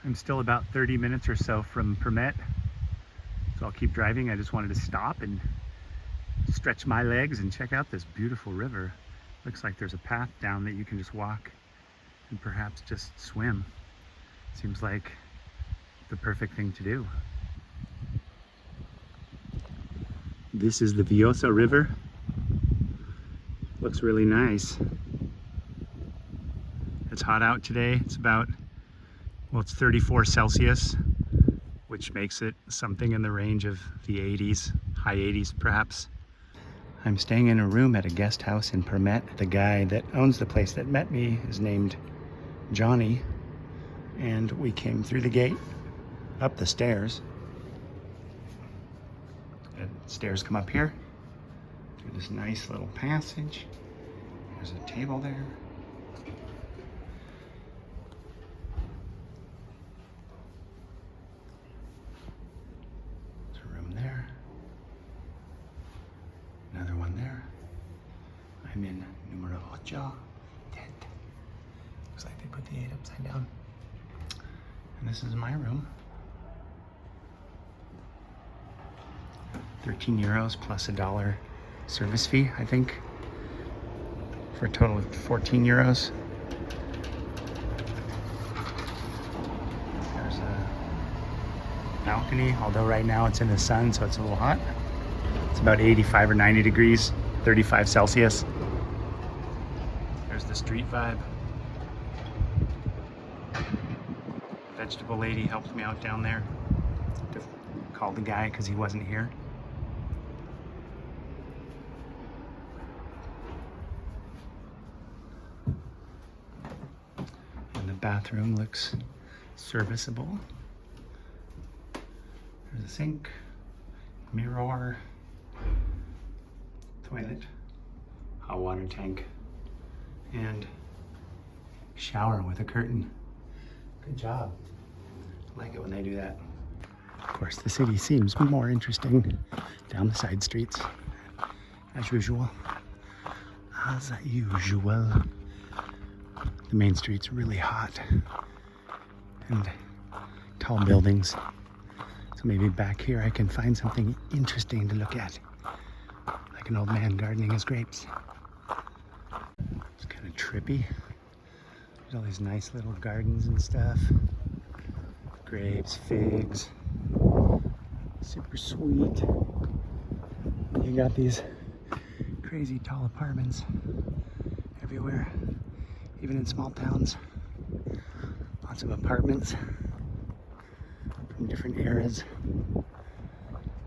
I'm still about 30 minutes or so from Përmet, so I'll keep driving. I just wanted to stop and stretch my legs and check out this beautiful river. Looks like there's a path down that you can just walk and perhaps just swim. Seems like the perfect thing to do. This is the Vjosa River. Looks really nice. It's hot out today. It's about, well, it's 34 Celsius, which makes it something in the range of the 80s, high 80s perhaps. I'm staying in a room at a guest house in Përmet. The guy that owns the place that met me is named Johnny, and we came through the gate, up the stairs. The stairs come up here, through this nice little passage. There's a table there. There's a room there. Another one there. I'm in numero 8. Looks like they put the 8 upside down. And this is my room. 13 euros plus $1 service fee, I think, for a total of 14 euros. There's a balcony, although right now it's in the sun, so it's a little hot. It's about 85 or 90 degrees, 35 Celsius. There's the street vibe. Vegetable lady helped me out down there. To call the guy because he wasn't here. And the bathroom looks serviceable. There's a sink, mirror, toilet, hot water tank, and shower with a curtain. Good job. I like it when they do that. Of course, the city seems more interesting down the side streets, as usual. As usual. The main street's really hot and tall buildings. So maybe back here I can find something interesting to look at. Like an old man gardening his grapes. It's kind of trippy. There's all these nice little gardens and stuff. Grapes, figs. Super sweet. You got these crazy tall apartments everywhere, even in small towns. Lots of apartments from different eras. And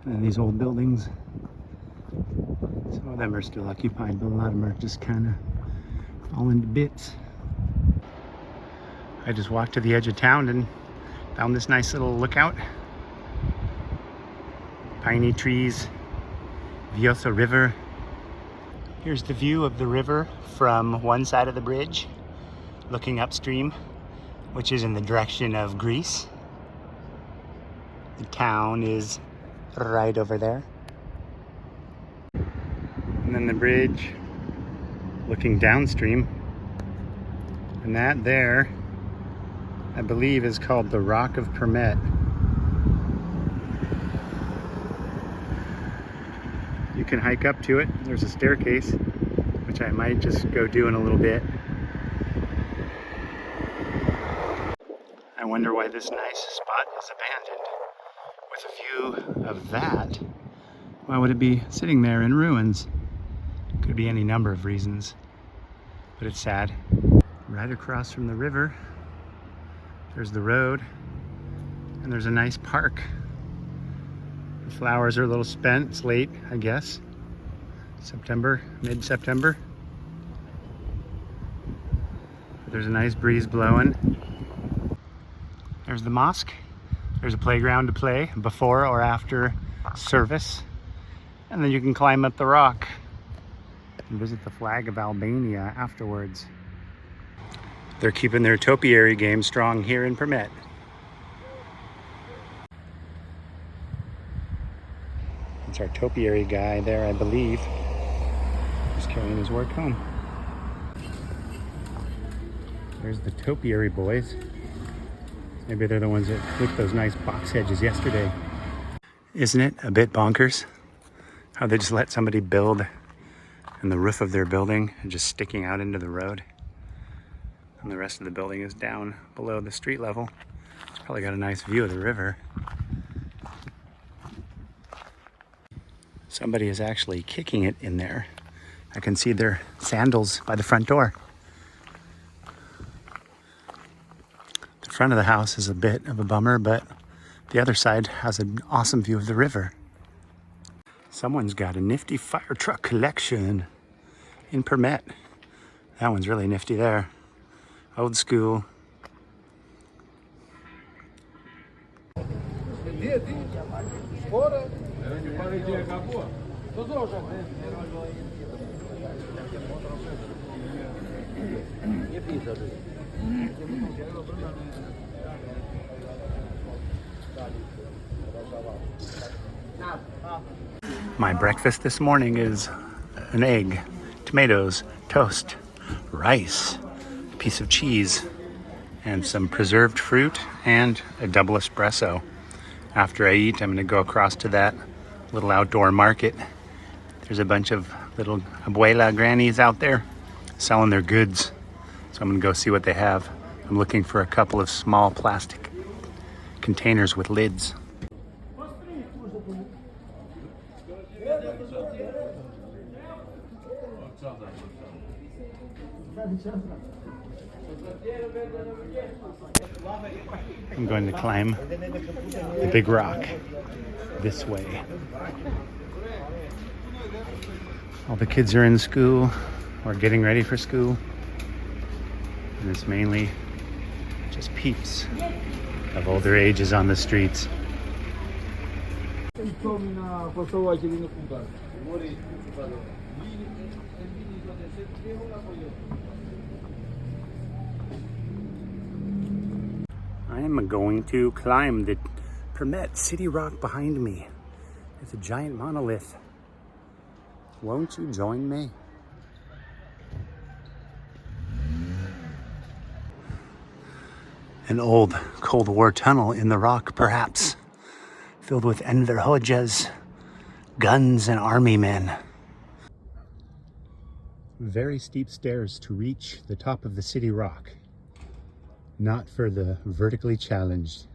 then these old buildings. Some of them are still occupied, but a lot of them are just kind of falling to bits. I just walked to the edge of town and found this nice little lookout. Piney trees, Vjosa River. Here's the view of the river from one side of the bridge, looking upstream, which is in the direction of Greece. The town is right over there. And then the bridge looking downstream. And that there, I believe, is called the Rock of Përmet. You can hike up to it. There's a staircase, which I might just go do in a little bit. I wonder why this nice spot is abandoned. With a view of that, why would it be sitting there in ruins? Could be any number of reasons, but it's sad. Right across from the river, there's the road, and there's a nice park. The flowers are a little spent. It's late, I guess. September, mid-September. There's a nice breeze blowing. There's the mosque. There's a playground to play before or after service. And then you can climb up the rock and visit the flag of Albania afterwards. They're keeping their topiary game strong here in Përmet. It's our topiary guy there, I believe. He's carrying his work home. There's the topiary boys. Maybe they're the ones that clipped those nice box hedges yesterday. Isn't it a bit bonkers how they just let somebody build and the roof of their building is just sticking out into the road, and the rest of the building is down below the street level. It's probably got a nice view of the river. Somebody is actually kicking it in there. I can see their sandals by the front door. The front of the house is a bit of a bummer, but the other side has an awesome view of the river. Someone's got a nifty fire truck collection in Përmet. That one's really nifty there. Old school. My breakfast this morning is an egg, tomatoes, toast, rice, a piece of cheese, and some preserved fruit, and a double espresso. After I eat, I'm gonna go across to that little outdoor market. There's a bunch of little abuela grannies out there selling their goods. So I'm gonna go see what they have. I'm looking for a couple of small plastic containers with lids. I'm going to climb the big rock this way. All the kids are in school or getting ready for school. And it's mainly just peeps of older ages on the streets. I am going to climb the Përmet city rock behind me. It's a giant monolith. Won't you join me? An old Cold War tunnel in the rock, perhaps, filled with Enver Hoxha's guns and army men. Very steep stairs to reach the top of the city rock. Not for the vertically challenged.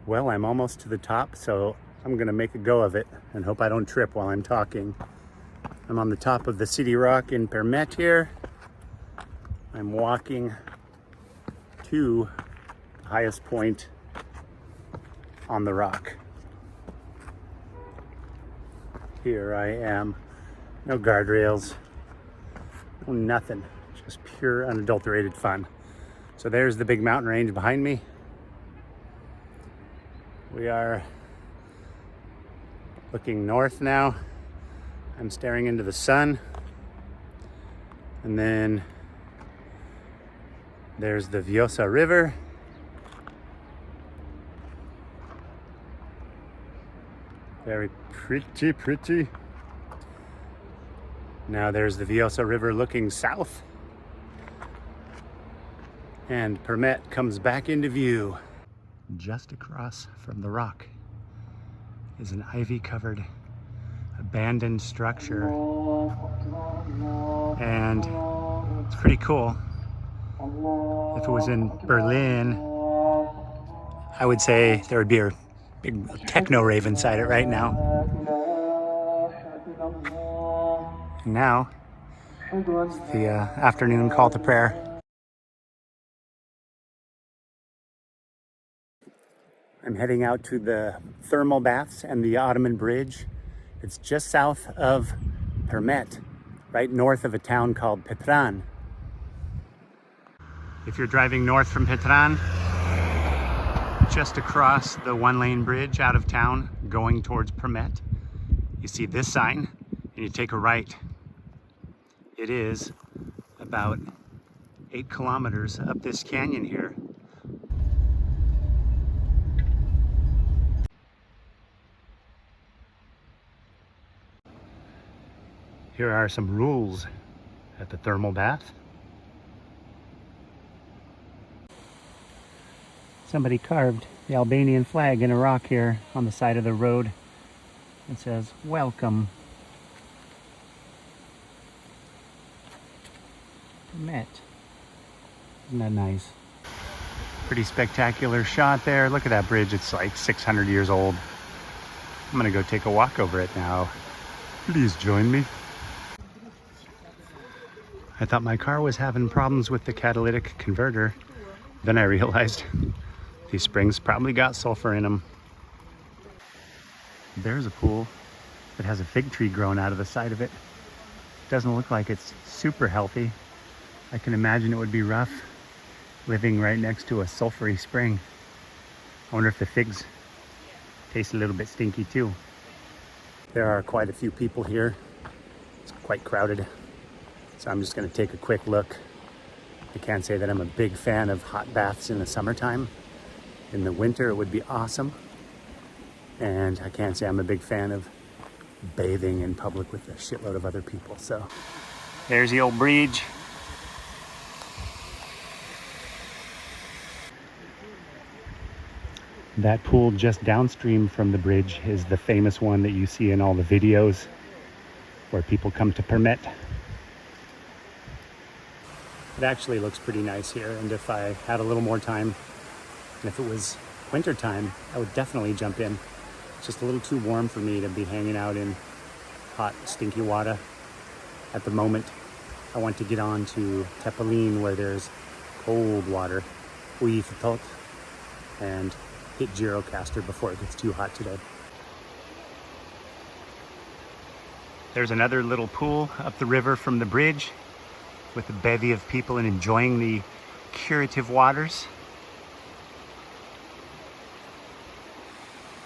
Well, I'm almost to the top, so I'm gonna make a go of it and hope I don't trip while I'm talking. I'm on the top of the city rock in Përmet here. I'm walking to the highest point on the rock. Here I am. No guardrails, no nothing, just pure unadulterated fun. So there's the big mountain range behind me. We are looking north now. I'm staring into the sun. And then there's the Vjosa River. Very pretty. Now there's the Vjosa River looking south. And Përmet comes back into view. Just across from the rock is an ivy-covered abandoned structure. And it's pretty cool. If it was in Berlin, I would say there would be a big techno rave inside it right now. And now, it's the afternoon call to prayer. I'm heading out to the thermal baths and the Ottoman Bridge. It's just south of Përmet, right north of a town called Petran. If you're driving north from Petran, just across the one-lane bridge out of town going towards Përmet, you see this sign and you take a right. It is about 8 kilometers up this canyon here. Here are some rules at the thermal bath. Somebody carved the Albanian flag in a rock here on the side of the road. It says, "Welcome. Përmet." Isn't that nice? Pretty spectacular shot there. Look at that bridge. It's like 600 years old. I'm gonna go take a walk over it now. Please join me. I thought my car was having problems with the catalytic converter. Then I realized these springs probably got sulfur in them. There's a pool that has a fig tree growing out of the side of it. Doesn't look like it's super healthy. I can imagine it would be rough living right next to a sulfury spring. I wonder if the figs taste a little bit stinky too. There are quite a few people here. It's quite crowded. So I'm just gonna take a quick look. I can't say that I'm a big fan of hot baths in the summertime. In the winter, it would be awesome. And I can't say I'm a big fan of bathing in public with a shitload of other people. So there's the old bridge. That pool just downstream from the bridge is the famous one that you see in all the videos where people come to Përmet. It actually looks pretty nice here, and if I had a little more time, and if it was winter time, I would definitely jump in. It's just a little too warm for me to be hanging out in hot, stinky water. At the moment, I want to get on to Tepelin where there's cold water, Ftohte, and hit Gyrocaster before it gets too hot today. There's another little pool up the river from the bridge with a bevy of people and enjoying the curative waters.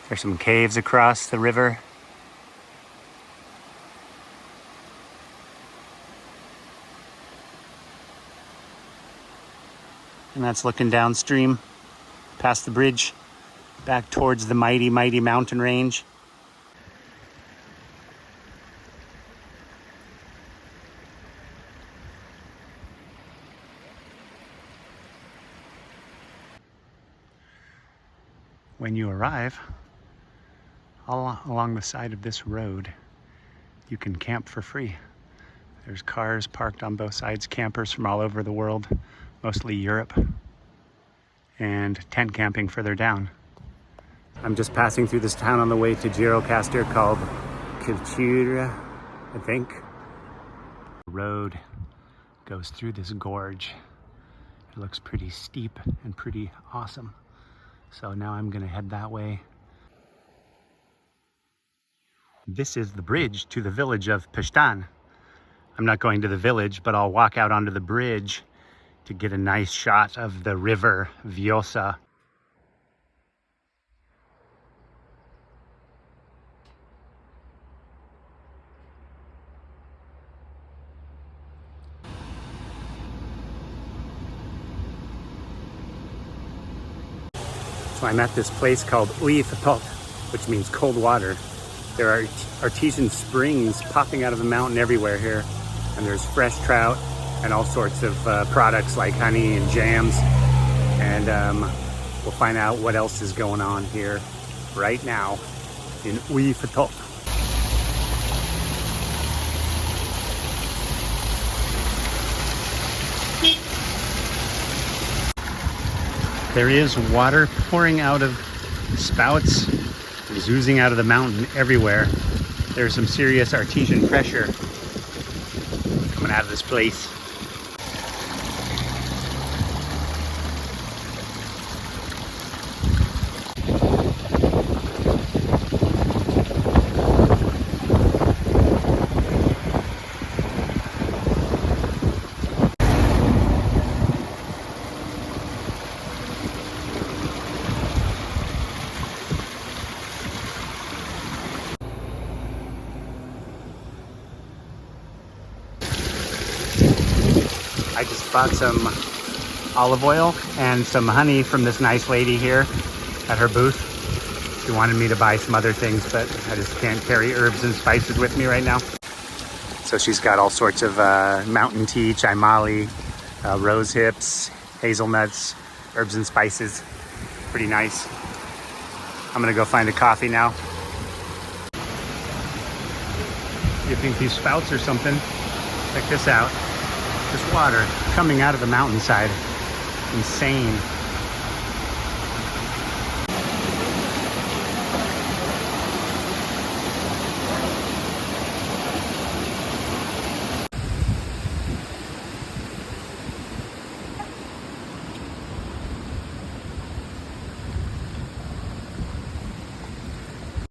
There's some caves across the river. And that's looking downstream past the bridge back towards the mighty, mighty mountain range. When you arrive, all along the side of this road, you can camp for free. There's cars parked on both sides, campers from all over the world, mostly Europe, and tent camping further down. I'm just passing through this town on the way to Gyrocaster called Cultura, I think. The road goes through this gorge. It looks pretty steep and pretty awesome. So now I'm gonna head that way. This is the bridge to the village of Ftohte. I'm not going to the village, but I'll walk out onto the bridge to get a nice shot of the river Vjosa. So I'm at this place called Ftohte, which means cold water. There are artesian springs popping out of the mountain everywhere here, and there's fresh trout and all sorts of products like honey and jams. And we'll find out what else is going on here right now in Ftohte. There is water pouring out of spouts. It is oozing out of the mountain everywhere. There's some serious artesian pressure coming out of this place. I just bought some olive oil and some honey from this nice lady here at her booth. She wanted me to buy some other things, but I just can't carry herbs and spices with me right now. So So she's got all sorts of mountain tea, chai mali, rose hips, hazelnuts, herbs and spices. Pretty nice. I'm gonna go find a coffee now. You think these spouts or something? Check this out. Just water coming out of the mountainside. Insane.